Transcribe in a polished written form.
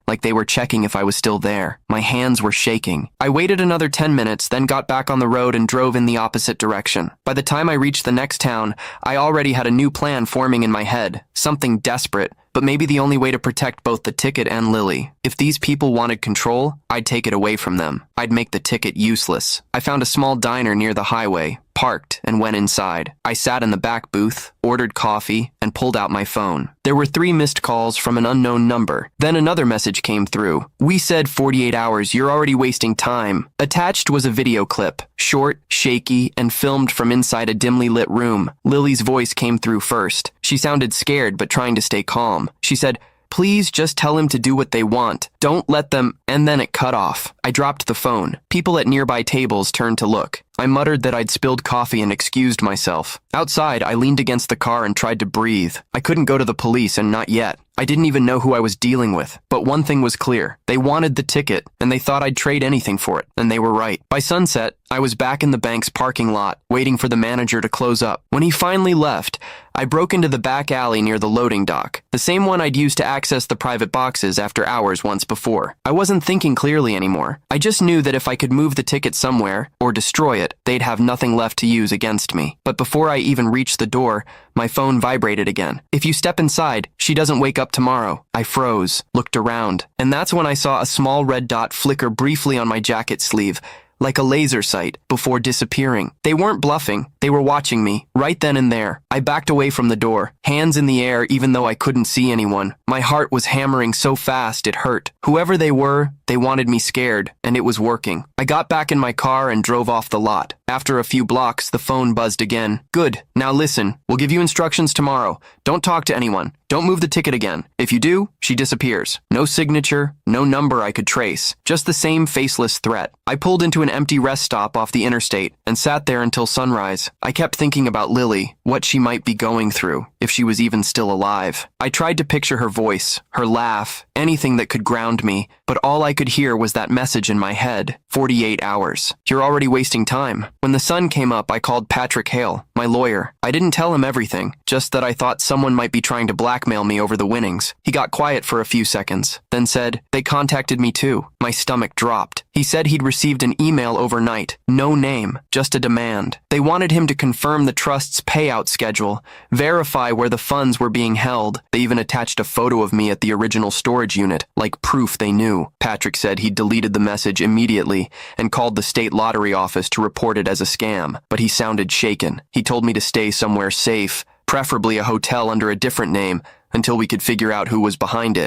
like they were checking if I was still there. My hands were shaking. I waited another 10 minutes, then got back on the road and drove in the opposite direction. By the time I reached the next town, I already had a new plan forming in my head. Something desperate, but maybe the only way to protect both the ticket and Lily. If these people wanted control, I'd take it away from them. I'd make the ticket useless. I found a small diner near the highway, parked, and went inside. I sat in the back booth, ordered coffee, and pulled out my phone. There were 3 missed calls from an unknown number. Then another message came through. "We said 48 hours, you're already wasting time." Attached was a video clip, short, shaky, and filmed from inside a dimly lit room. Lily's voice came through first. She sounded scared but trying to stay calm. She said, "Please just tell him to do what they want. Don't let them," and then it cut off. I dropped the phone. People at nearby tables turned to look. I muttered that I'd spilled coffee and excused myself. Outside, I leaned against the car and tried to breathe. I couldn't go to the police, and not yet. I didn't even know who I was dealing with. But one thing was clear. They wanted the ticket, and they thought I'd trade anything for it, and they were right. By sunset, I was back in the bank's parking lot, waiting for the manager to close up. When he finally left, I broke into the back alley near the loading dock, the same one I'd used to access the private boxes after hours once before. I wasn't thinking clearly anymore. I just knew that if I could move the ticket somewhere, or destroy it, they'd have nothing left to use against me. But before I even reached the door, my phone vibrated again. "If you step inside, she doesn't wake up tomorrow." I froze, looked around, and that's when I saw a small red dot flicker briefly on my jacket sleeve, like a laser sight, before disappearing. They weren't bluffing. They were watching me, right then and there. I backed away from the door, hands in the air even though I couldn't see anyone. My heart was hammering so fast it hurt. Whoever they were, they wanted me scared, and it was working. I got back in my car and drove off the lot. After a few blocks, the phone buzzed again. "Good. Now listen. We'll give you instructions tomorrow. Don't talk to anyone. Don't move the ticket again. If you do, she disappears. No signature, no number I could trace. Just the same faceless threat." I pulled into an empty rest stop off the interstate and sat there until sunrise. I kept thinking about Lily, what she might be going through, if she was even still alive. I tried to picture her voice, her laugh, anything that could ground me, but all I could hear was that message in my head. 48 hours. You're already wasting time. When the sun came up, I called Patrick Hale, my lawyer. I didn't tell him everything, just that I thought someone might be trying to blackmail me over the winnings. He got quiet for a few seconds, then said, "They contacted me too." My stomach dropped. He said he'd received an email overnight. No name, just a demand. They wanted him to confirm the trust's payout schedule, verify where the funds were being held. They even attached a photo of me at the original storage unit, like proof they knew. Patrick said he deleted the message immediately and called the state lottery office to report it as a scam, but he sounded shaken. He told me to stay somewhere safe, preferably a hotel under a different name, until we could figure out who was behind it.